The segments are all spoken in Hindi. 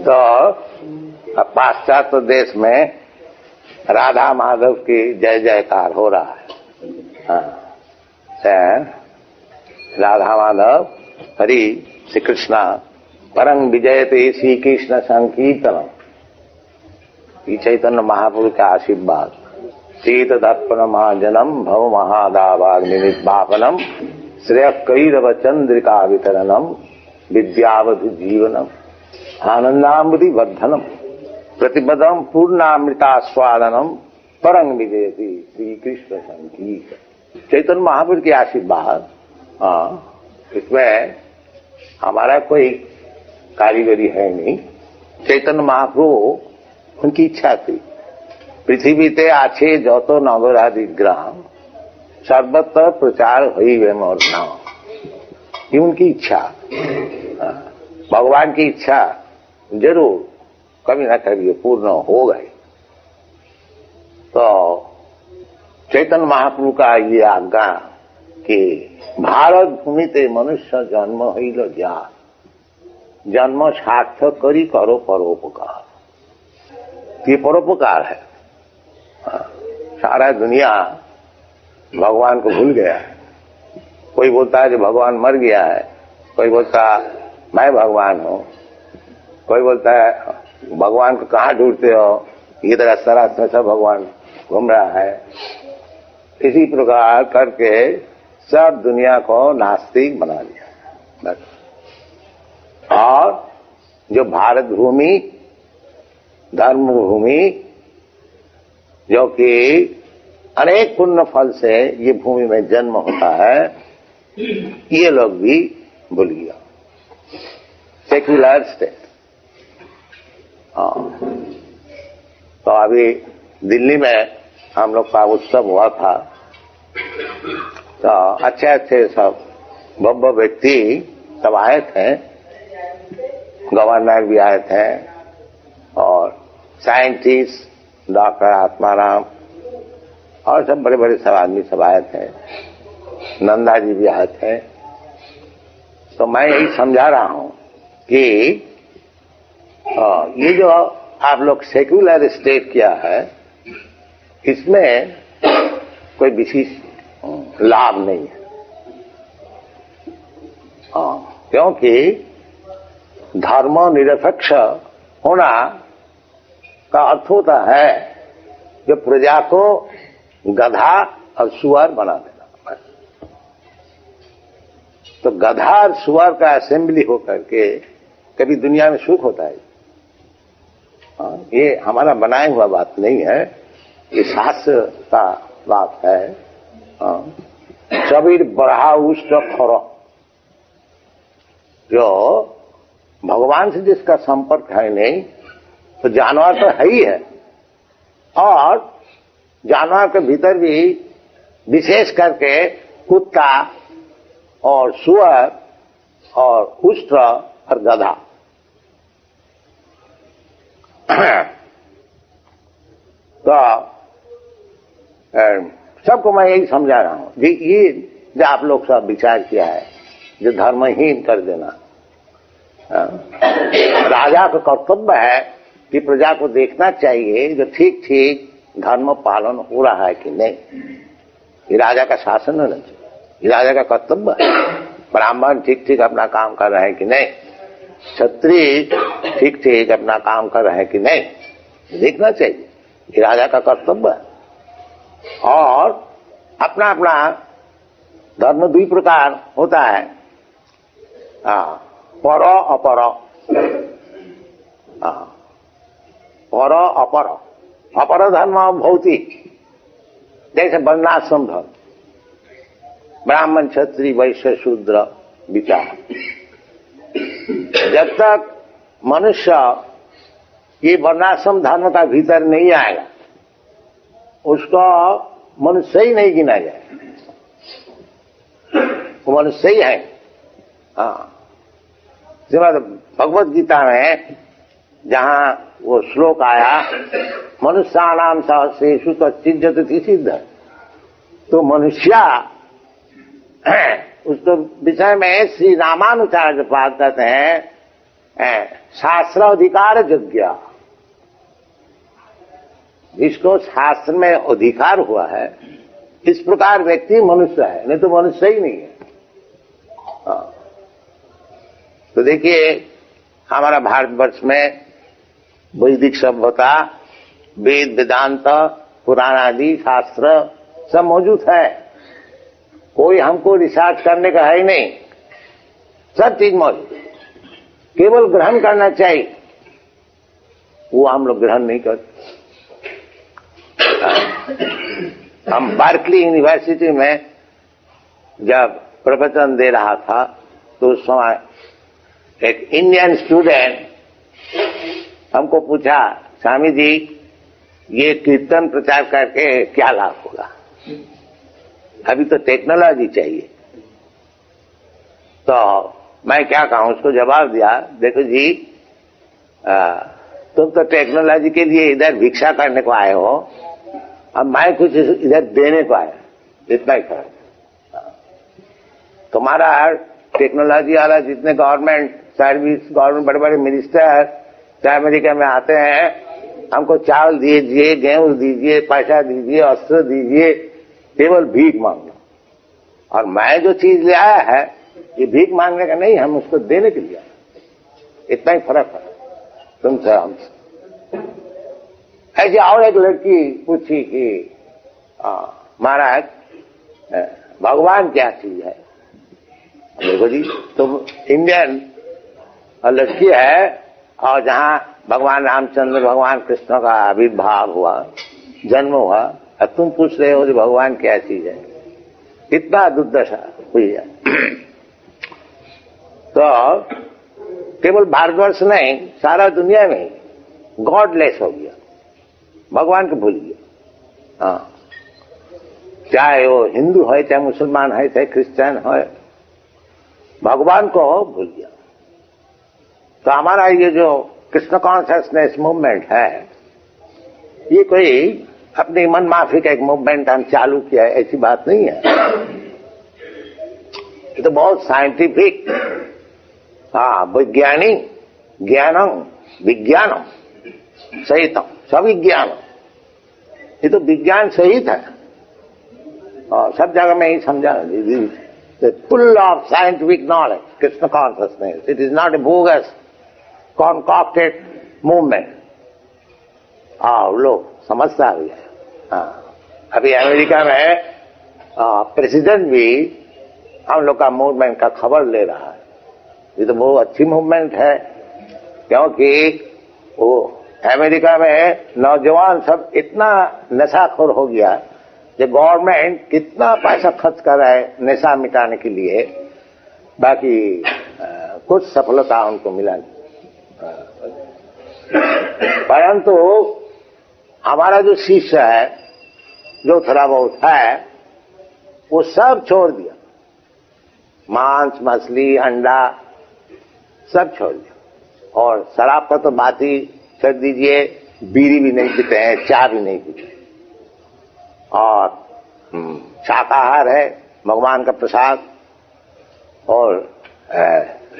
तो पाश्चात्य देश में राधा माधव की जय जयकार हो रहा है। राधा माधव हरि श्री कृष्णा परम विजयते श्री कृष्ण संकीर्तनम। ये चैतन्य महापुरुष का आशीर्वाद। शीत दर्पण महाजनम भव महादावाग निमित्वापनम श्रेय कैरव चंद्रिका वितरणम विद्यावधि जीवनम आनंदामृति वर्धनम प्रतिपदम पूर्णामृतास्वादनम परम विजयति श्री कृष्ण संकीर्तन। चैतन्य महापुरुष के आशीर्वाद। इसमें हमारा कोई कारीगरी है नहीं। चैतन्य महाप्रभु उनकी इच्छा थी पृथ्वीते आछे जतो नगरादि ग्राम सर्वत्र प्रचार हईवे मोर नाम। ये उनकी इच्छा। भगवान की इच्छा जरूर कभी ना कभी पूर्ण हो गई। तो चैतन्य महाप्रभु का ये आज्ञा कि भारत भूमि ते मनुष्य जन्म हईल जा जन्म सार्थक करी करो परोपकार। ये परोपकार है। सारा दुनिया भगवान को भूल गया है। कोई बोलता है कि भगवान मर गया है, कोई बोलता मैं भगवान हूँ, कोई बोलता है भगवान को कहाँ ढूंढते हो, ये तरह सरास में सब भगवान घूम रहा है। इसी प्रकार करके सब दुनिया को नास्तिक बना दिया। और जो भारत भूमि धर्म भूमि जो कि अनेक पुण्य फल से ये भूमि में जन्म होता है, ये लोग भी भूल गया। Secular state. तो अभी दिल्ली में हम लोग का उत्सव हुआ था। तो अच्छे अच्छे सब भव्य व्यक्ति सब आए थे। गवर्नर भी आए थे और साइंटिस्ट डॉक्टर आत्माराम और सब बड़े बड़े सब आदमी सब आए थे। नंदा जी भी आए थे। तो मैं यही समझा रहा हूं कि ये जो आप लोग सेक्युलर स्टेट किया है, इसमें कोई विशेष लाभ नहीं है। क्योंकि धर्म निरपेक्ष होना का अर्थ होता है जो प्रजा को गधा और सुअर बना देना। तो गधा और सुअर का असेंबली होकर के कभी दुनिया में सुख होता है? ये हमारा बनाया हुआ बात नहीं है, ये शास्त्र का बात है। शबीर बढ़ा उष्ट खरो, जो भगवान से जिसका संपर्क है नहीं, तो जानवर तो है ही है। और जानवर के भीतर भी विशेष करके कुत्ता और सुअर और उष्ट और गधा। तो सबको मैं यही समझा रहा हूं कि ये जो आप लोग सब विचार किया है, जो धर्महीन कर देना। राजा का कर्तव्य है कि प्रजा को देखना चाहिए जो ठीक ठीक धर्म पालन हो रहा है कि नहीं। ये राजा का शासन होना चाहिए, ये राजा का कर्तव्य है। ब्राह्मण ठीक ठीक अपना काम कर रहे हैं कि नहीं, क्षत्रिय ठीक ठीक अपना काम कर रहे हैं कि नहीं, देखना चाहिए। ये राजा का कर्तव्य है। और अपना अपना धर्म दुई प्रकार होता है, पर अपर। पर अपर, अपर धर्म भौतिक, जैसे वर्णाश्रम धर्म, ब्राह्मण क्षत्रिय वैश्य शूद्र विचार। जब तक मनुष्य ये वर्णाश्रम धर्म का भीतर नहीं आएगा, उसको मनुष्य ही नहीं गिना जाए। वो मनुष्य ही है। भगवत गीता में जहां वो श्लोक आया, मनुष्यानाम सहस्रेषु कश्चिज्जति सिद्ध, तो मनुष्य उसको विषय में श्री रामानुचार्य पाद कहते हैं शास्त्राधिकार यज्ञ, जिसको शास्त्र में अधिकार हुआ है, इस प्रकार व्यक्ति मनुष्य है, नहीं तो मनुष्य ही नहीं है। तो देखिए, हमारा भारतवर्ष में वैदिक सभ्यता, वेद, वेदांत, पुराण आदि शास्त्र सब मौजूद है। कोई हमको रिसर्च करने का है ही नहीं, सब चीज मौजूद, केवल ग्रहण करना चाहिए। वो हम लोग ग्रहण नहीं करते। हम बार्कली यूनिवर्सिटी में जब प्रवचन दे रहा था तो उस समय एक इंडियन स्टूडेंट हमको पूछा, स्वामी जी ये कीर्तन प्रचार करके क्या लाभ होगा, अभी तो टेक्नोलॉजी चाहिए। तो मैं क्या कहूं, उसको जवाब दिया, देखो जी तुम तो टेक्नोलॉजी के लिए इधर भिक्षा करने को आए हो, अब मैं कुछ इधर देने को आया, इतना ही फर्क। तुम्हारा टेक्नोलॉजी वाला जितने गवर्नमेंट सर्विस, गवर्नमेंट बड़े बड़े मिनिस्टर चाहे अमेरिका में आते हैं, हमको चावल दीजिए, गेहूं दीजिए, पैसा दीजिए, अस्त्र दीजिए, केवल भीख मांगो। और मैं जो चीज ले आया है ये भीख मांगने का नहीं, हम उसको देने के लिए, इतना ही फर्क है तुमसे हमसे। ऐसी और एक लड़की पूछी कि महाराज भगवान क्या चीज है। देखो जी, तुम इंडियन लड़की है और जहां भगवान रामचंद्र, भगवान कृष्ण का आविर्भाव हुआ, जन्म हुआ, और तुम पूछ रहे हो कि भगवान क्या चीज है। कितना दुर्दशा हुई है। तो केवल भारतवर्ष नहीं, सारा दुनिया में गॉडलेस हो गया, भगवान को भूल गया। हाँ, चाहे वो हिंदू है, चाहे मुसलमान है, चाहे क्रिश्चियन है, भगवान को भूल गया। तो हमारा ये जो कृष्ण कॉन्शियसनेस मूवमेंट है, ये कोई अपनी मन माफी का एक मूवमेंट हम चालू किया है, ऐसी बात नहीं है। ये तो बहुत साइंटिफिक, वैज्ञानिक, ज्ञानम विज्ञानम सहितम, सविज्ञान, ये तो विज्ञान सहित है। और सब जगह में ही समझा, full of scientific knowledge, Krishna consciousness. It is not a bogus concocted movement. लोग समझता भी है। अभी अमेरिका में प्रेसिडेंट भी हम लोग का मूवमेंट का खबर ले रहा है। ये तो बहुत अच्छी मूवमेंट है, क्योंकि वो अमेरिका में नौजवान सब इतना नशाखोर हो गया कि गवर्नमेंट कितना पैसा खर्च कर रहा है नशा मिटाने के लिए, बाकी कुछ सफलता उनको मिला नहीं। परंतु हमारा जो शिष्य है, जो थोड़ा बहुत है, वो सब छोड़ दिया, मांस, मछली, अंडा सब छोड़ दिया। और शराब का तो बात ही कर दीजिए, बीड़ी भी नहीं पीते हैं, चाय भी नहीं पीते, और शाकाहार है, भगवान का प्रसाद, और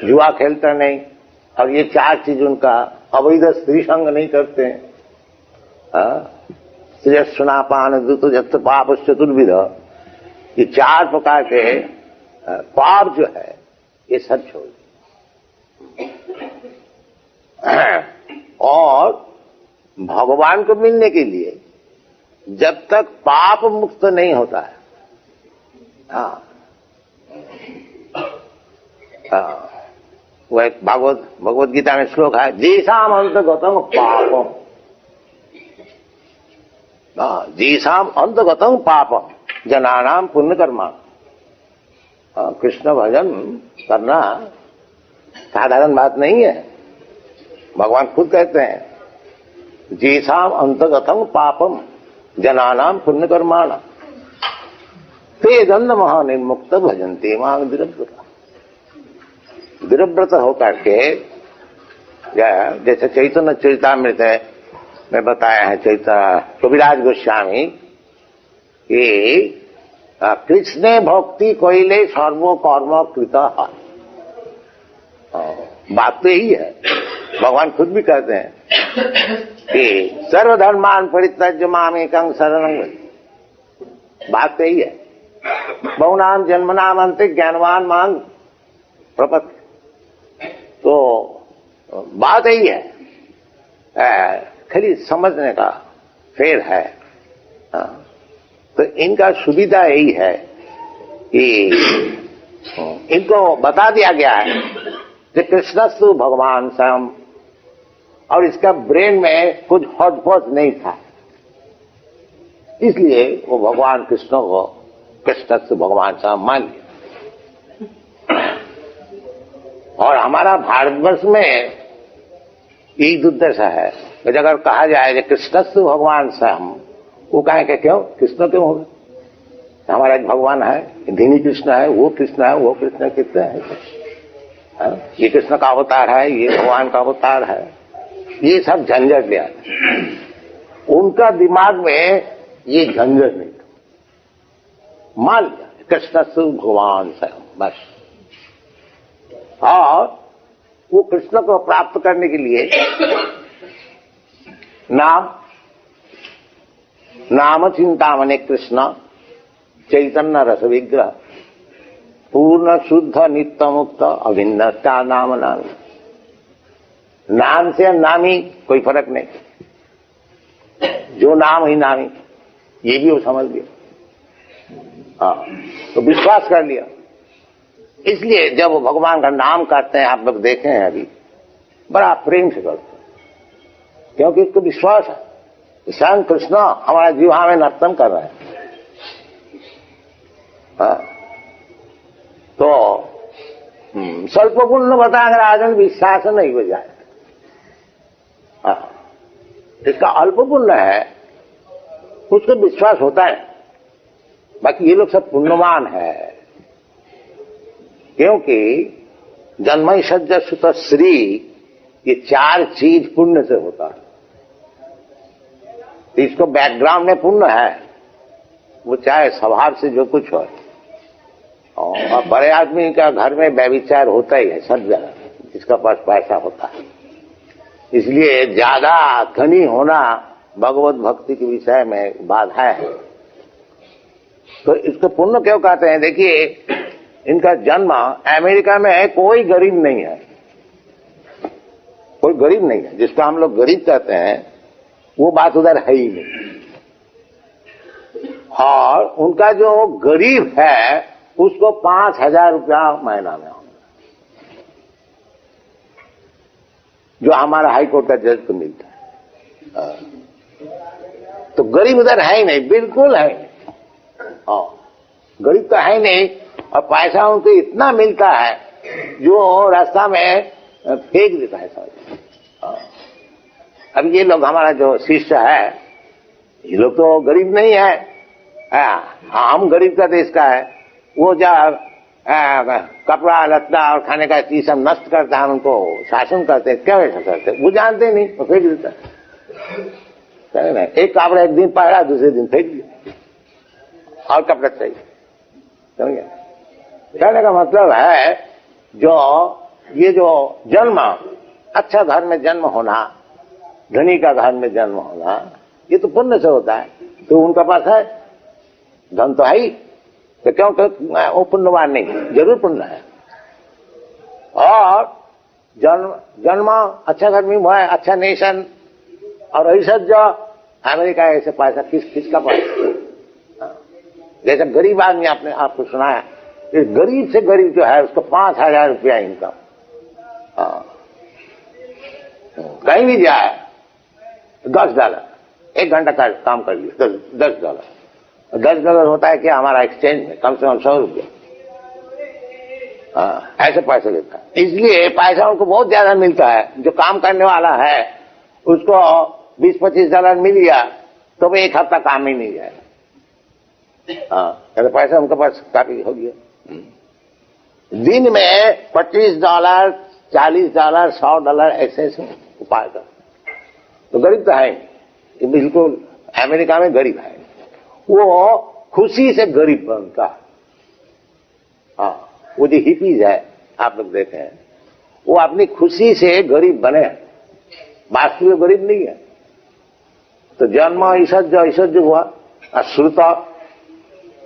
जुआ खेलते नहीं। और ये चार चीज उनका, अवैध स्त्री संग नहीं करते हैं, सुनापान दुत जत पाप चतुर्विध, ये चार प्रकार के पाप जो है ये सब छोड़। और भगवान को मिलने के लिए जब तक पाप मुक्त नहीं होता है, वो एक भगवत गीता में श्लोक है, जीसाम अंतगतम पापम, जीसाम अंतगतम पापम जनानाम पुण्य कर्मा। कृष्ण भजन करना साधारण बात नहीं है। भगवान खुद कहते हैं, जीसाम अंतगतम पापम जनानाम पुण्य कर्माणा ते दंड महानिर्मुक्त भजन्ते मां विरव्रत। विरव्रत होकर के, जैसे चैतन्य चरितामृत में बताया है कविराज गोस्वामी कि कृष्णे भक्ति कोइले सर्व कर्म कृत। बात तो यही है। भगवान खुद भी कहते हैं कि सर्वधर्मान परित्यज्य मामेकं शरणं व्रज। बात तो यही है। बहुनाम जन्मनाम अंते ज्ञानवान मांग प्रपत्ति। तो बात यही है, खाली समझने का फेर है। तो इनका सुविधा यही है कि इनको बता दिया गया है कि कृष्णस्तु भगवान स्वयं, और इसका ब्रेन में कुछ हौज नहीं था, इसलिए वो भगवान कृष्ण को कृष्णस्तु भगवान स्वयं मान लिया। और हमारा भारतवर्ष में यही दुर्दशा है कि अगर कहा जाए कि कृष्णस्तु भगवान स्वयं, वो कहेंगे क्यों कृष्ण क्यों होगा, हमारा एक भगवान है, धीनी कृष्ण है, वो कृष्ण है, वो कृष्ण कितने है, ये कृष्ण का अवतार है, ये भगवान का अवतार है, ये सब झंझट लिया। उनका दिमाग में ये झंझट नहीं था, मान लिया कृष्णस्तु भगवान स्वयं बस। और वो कृष्ण को प्राप्त करने के लिए नाम चिंतामणि कृष्ण चैतन्य रस विग्रह पूर्ण शुद्ध नित्य मुक्त अभिन्न का नाम नामी। नाम से नामी कोई फर्क नहीं, जो नाम ही नामी, ये भी वो समझ लिया। तो विश्वास कर लिया। इसलिए जब वो भगवान का नाम करते हैं, आप लोग देखे हैं अभी, बड़ा प्रेम से करते हैं, क्योंकि इसको विश्वास है स्वयं कृष्ण हमारा जीवा में नर्तन कर रहे हैं। तो स्वल्प पुण्य बताकर आजन विश्वास नहीं हो जाए। इसका अल्प पुण्य है, उसको विश्वास होता है, बाकी ये लोग सब पुण्यवान है, क्योंकि जन्मय सज्ज सुत श्री, ये 4 चीज पुण्य से होता है। इसको बैकग्राउंड में पुण्य है, वो चाहे स्वभाव से जो कुछ हो। और बड़े आदमी का घर में व्यभिचार होता ही है सब जगह, जिसका पास पैसा होता है। इसलिए ज्यादा धनी होना भगवत भक्ति के विषय में बाधा है। तो इसको पुण्य क्यों कहते हैं? देखिए, इनका जन्म अमेरिका में है, कोई गरीब नहीं है, कोई गरीब नहीं है। जिसको हम लोग गरीब कहते हैं वो बात उधर है ही नहीं। और उनका जो गरीब है उसको 5,000 रुपया महीना में, जो हमारा हाईकोर्ट का जज को मिलता है। तो गरीब उधर है ही नहीं, बिल्कुल है नहीं। गरीब तो है नहीं, और पैसा उनको इतना मिलता है जो रास्ता में फेंक देता है सब। अब ये लोग, हमारा जो शिष्य है, ये लोग तो गरीब नहीं है, हम गरीब का देश का है। वो जब कपड़ा लत्ता और खाने का चीज सब नष्ट करता है, उनको शासन करते हैं, क्या ऐसा करते हैं? वो जानते नहीं, वो फेंक देता है। एक कपड़ा एक दिन पहना, दूसरे दिन फेंक दिया, और कपड़ा चाहिए। समझे? कहने का मतलब है, ये जो जन्म, अच्छा घर में जन्म होना, धनी का घर में जन्म होना, ये तो पुण्य से होता है। तो उनका पास है, धन तो है ही, तो क्यों वो पुण्यवान नहीं? जरूर पुण्य है। और जन्म अच्छा घर में हुआ है, अच्छा नेशन, और ऐसा जो अमेरिका ऐसे पैसा किसका पास? जैसे गरीब आदमी, आपने आपको सुनाया, इस गरीब से गरीब जो है उसको 5,000 रुपया इनकम, कहीं भी जाए $10, 1 घंटा का काम कर लिया, $10। $10 होता है क्या हमारा एक्सचेंज में? कम से कम 100 रुपया। ऐसे पैसे लेता है। इसलिए पैसा उनको बहुत ज्यादा मिलता है। जो काम करने वाला है उसको $20-25 मिल गया तो वो 1 हफ्ता काम ही नहीं जाएगा। तो पैसा उनके पास काफी हो गया। दिन में $25, $40, $100 ऐसे उपाय कर। तो गरीब तो है, बिल्कुल अमेरिका में गरीब है, वो खुशी से गरीब बनता। वो जो हिपीज है, आप लोग देखे हैं, वो अपनी खुशी से गरीब बने, वास्तविक में गरीब नहीं है। तो जन्म ऐश्वर्य हुआ, श्रुत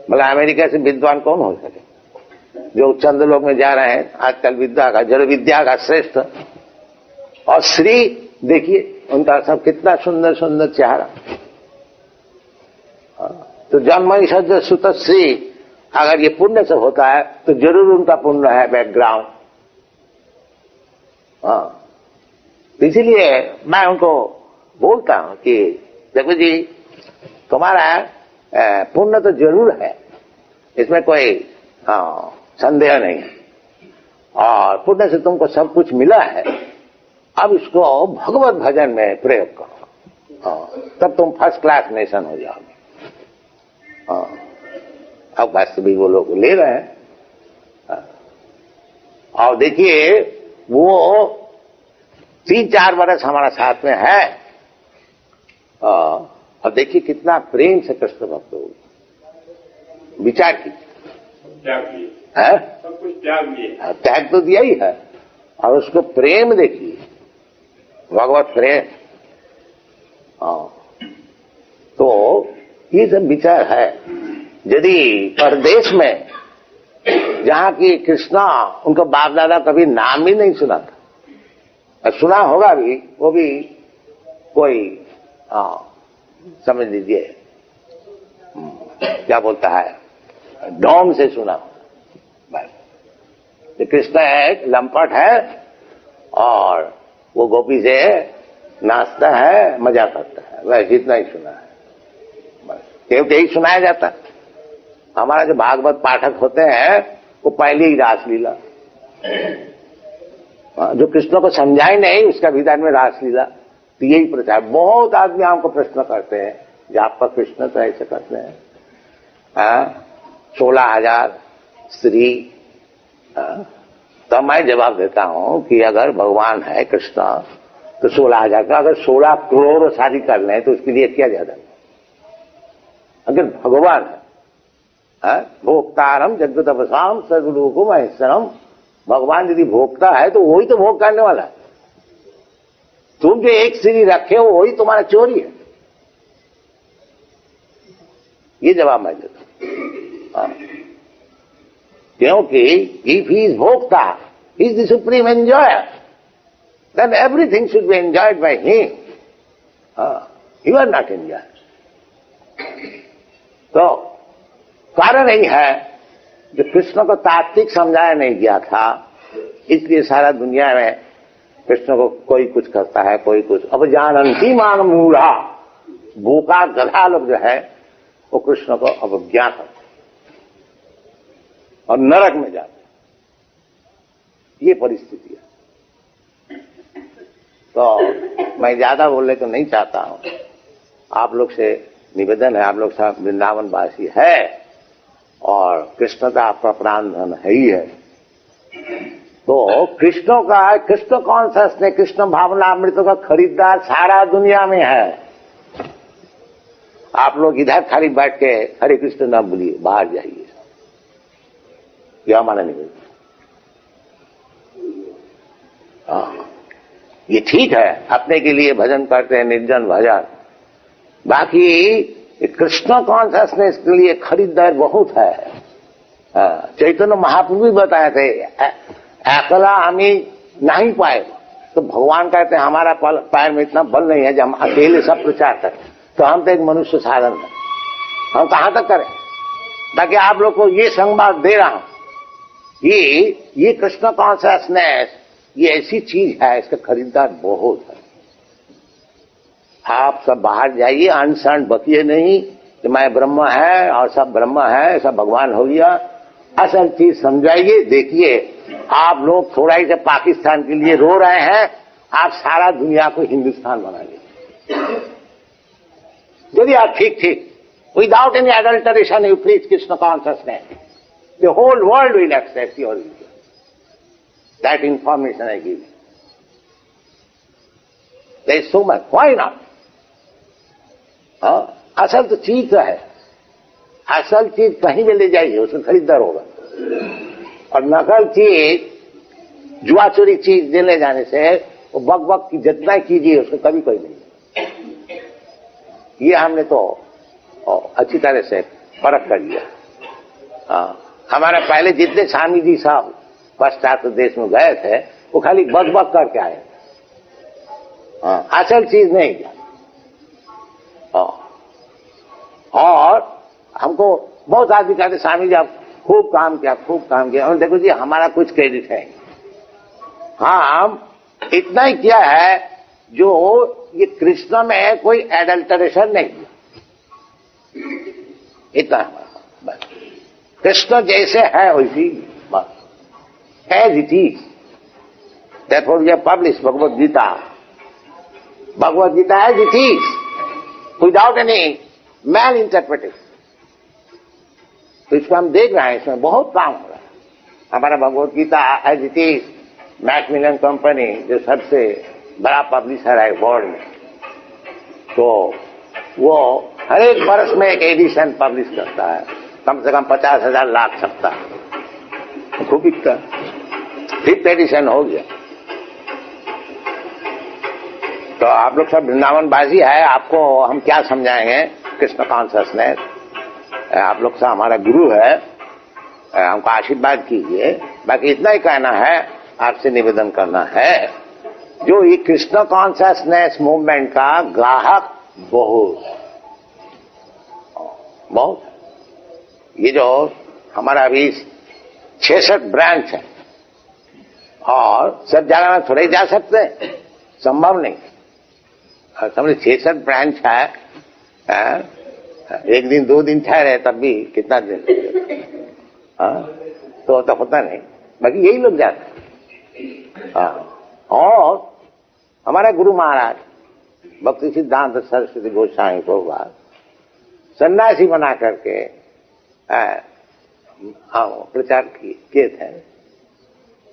मतलब अमेरिका से विद्वान कौन हो सके, जो चंद्रलोक में जा रहे हैं आजकल विद्या का, जड़ विद्या का श्रेष्ठ। और श्री देखिए उनका सब कितना सुंदर सुंदर चेहरा। तो जन्म ऐश्वर्य श्रुत श्री, अगर ये पुण्य से होता है तो जरूर उनका पुण्य है बैकग्राउंड। हाँ, इसीलिए मैं उनको बोलता हूं कि देखो जी, तुम्हारा पुण्य तो जरूर है, इसमें कोई संदेह नहीं है, और पुण्य से तुमको सब कुछ मिला है। अब इसको भगवत भजन में प्रयोग करो, तब तुम फर्स्ट क्लास नेशन हो जाओगे। अब वास्तविक वो लोग ले रहे हैं। और देखिए वो 3-4 वर्ष हमारा साथ में है, और देखिए कितना प्रेम से कृष्ण भक्त हो, विचार की है, सब कुछ त्याग तो दिया ही है, और उसको प्रेम देखिए, भगवत प्रेम। तो ये सब विचार है। यदि परदेश में जहां की कृष्णा, उनका बाप दादा कभी नाम भी नहीं सुना था, सुना होगा भी, वो भी कोई समझ लीजिए क्या बोलता है, डोम से सुना। बस कृष्ण एक लंपट है और वो गोपी से नाचता है, मजा करता है, वह इतना ही सुना है। बस केवल यही सुनाया जाता है। हमारा जो भागवत पाठक होते हैं वो पहले ही रासलीला, जो कृष्ण को समझाए नहीं उसका विधान में रासलीला, तो यही प्रचार। बहुत आदमी हमको प्रश्न करते हैं, जो आपका कृष्ण तो ऐसे करते हैं, 16,000 स्त्री। तो मैं जवाब देता हूं कि अगर भगवान है कृष्ण तो 16,000 का, अगर 16 करोड़ शादी कर लें तो उसके लिए क्या ज्यादा। अगर भगवान है भोक्तारम जगतपसाम सर्वलोको महेश्वरम, भगवान यदि भोक्ता है तो वही तो भोग करने वाला है। तुम जो एक स्त्री रखे हो वही तुम्हारा चोरी है। ये जवाब मैं देता हूं, क्योंकि if he is bhokta, he is the supreme enjoyer, then everything should be enjoyed by him, you are not enjoyed. तो कारण यही है जो कृष्ण को तात्विक समझाया नहीं गया था, इसलिए सारा दुनिया में कृष्ण को कोई कुछ करता है, कोई कुछ। अब जानंती मान मूढ़ा, बोका गधा लोग जो है वो कृष्ण को अवज्ञा करते और नरक में जाते, ये परिस्थिति है। तो मैं ज्यादा बोलने को नहीं चाहता हूं, आप लोग से निवेदन है, आप लोग सब वृंदावन वासी है और कृष्ण का आपका प्राण धन है ही है। तो कृष्ण का, कृष्ण कॉन्शियसनेस, कृष्ण भावना अमृतों का खरीदार सारा दुनिया में है। आप लोग इधर खाली बैठ के हरे कृष्ण ना बोलिए, बाहर जाइए, क्या माना नहीं। ये ठीक है, अपने के लिए भजन करते हैं, निर्जन भजन, बाकी कृष्ण कॉन्शियसनेस के लिए खरीदार बहुत है। चैतन्य महाप्रभु भी बताए थे, अकेला हमें नहीं पाए, तो भगवान कहते हैं हमारा पैर में इतना बल नहीं है जब हम अकेले सब प्रचार करें, तो हम तो एक मनुष्य साधन है, हम कहां तक करें। ताकि आप लोग को ये संवाद दे रहा हूं, ये कृष्ण कॉन्शियसनेस ये ऐसी चीज है, इसका खरीदार बहुत है। आप सब बाहर जाइए, अनशन बकिए नहीं कि मैं ब्रह्म है और सब ब्रह्म है, सब भगवान हो गया। असल चीज समझाइए। देखिए आप लोग थोड़ा ही से पाकिस्तान के लिए रो रहे हैं, आप सारा दुनिया को हिंदुस्तान बना लीजिए। यदि आप ठीक without any adulteration you preach Krishna consciousness, the whole world will accept your religion. That information I give, there is so much, why not. असल तो चीज है, असल चीज कहीं भी ले जाइए उसमें खरीदार होगा, और नकल चीज जुआ चोरी चीज देने जाने से वो बक बक की जितना कीजिए उसको कभी कोई नहीं। ये हमने तो अच्छी तरह से परख कर लिया। हमारे पहले जितने स्वामी जी साहब पाश्चात्य देश में गए थे वो खाली बक बक करके आए, असल चीज नहीं किया। और हमको बहुत आदमी कहते स्वामी जी आप खूब काम किया, खूब काम किया। और देखो जी हमारा कुछ क्रेडिट है, हम इतना ही किया है जो ये कृष्ण में कोई एडल्टरेशन नहीं किया, इतना हमारा बस। कृष्ण जैसे है वैसी बस, एज इट इज। देखो ये publish Bhagavad Gita, Bhagavad Gita as it is without any mal interpretation. तो इसको हम देख रहे हैं, इसमें बहुत काम हो रहा है। हमारा Bhagavad Gita as it is, Macmillan company जो सबसे बड़ा पब्लिशर है वर्ल्ड में, तो वो हर एक वर्ष में एक एडिशन पब्लिश करता है, कम से कम 50,000 लाख छपता है, खूब बिकता है। 5th एडिशन हो गया। तो आप लोग सब वृंदावनबाजी है, आपको हम क्या समझाएंगे कृष्ण कॉन्शियसनेस। आप लोग से हमारा गुरु है, हमको आशीर्वाद कीजिए। बाकी इतना ही कहना है, आपसे निवेदन करना है, जो ये कृष्ण कॉन्शियसनेस मूवमेंट का ग्राहक बहुत बहुत, ये जो हमारा अभी 66 ब्रांच है और सब जगह में थोड़े जा सकते हैं, संभव नहीं। समझे 66 ब्रांच है, एक दिन 2 दिन ठहरे तब भी कितना दिन तो होता नहीं। बाकी यही लोग जाते हैं। और हमारे गुरु महाराज भक्ति सिद्धांत सरस्वती गोस्वामी को सन्यासी बना करके प्रचार किए थे।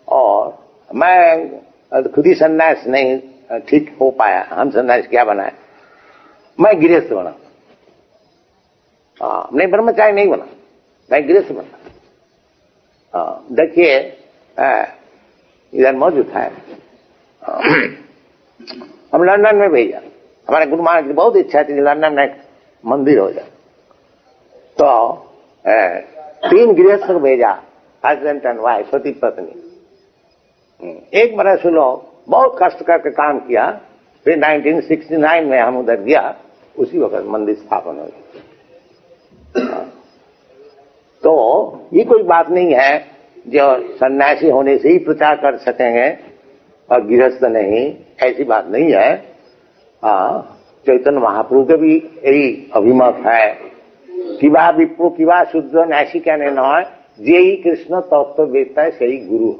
और मैं खुद ही सन्यास नहीं ठीक हो पाया, हम सन्यास क्या बनाए, मैं गृहस्थ बना। नहीं ब्रह्मचारी नहीं बना, मैं गृहस्थ बना। देखिए इधर मौजूद है, हम लंदन में भेजा। हमारे गुरु महाराज की बहुत इच्छा थी लंदन में एक मंदिर हो जाए, तो 3 गृहस्थ को भेजा, हस्बैंड एंड वाइफ, पति पत्नी। एक बरस लोग बहुत कष्ट करके काम किया। फिर 1969 में हम उधर गया, उसी वक्त मंदिर स्थापन हो गया। तो ये कोई बात नहीं है जो सन्यासी होने से ही प्रचार कर सकेंगे और गृहस्थ नहीं, ऐसी बात नहीं है। चैतन्य महाप्रभु के भी यही अभिमत है कि वह विप्रो कि वह शुद्ध न्यासी कहने न है, जे ही कृष्ण तत्व वेदता है सही गुरु।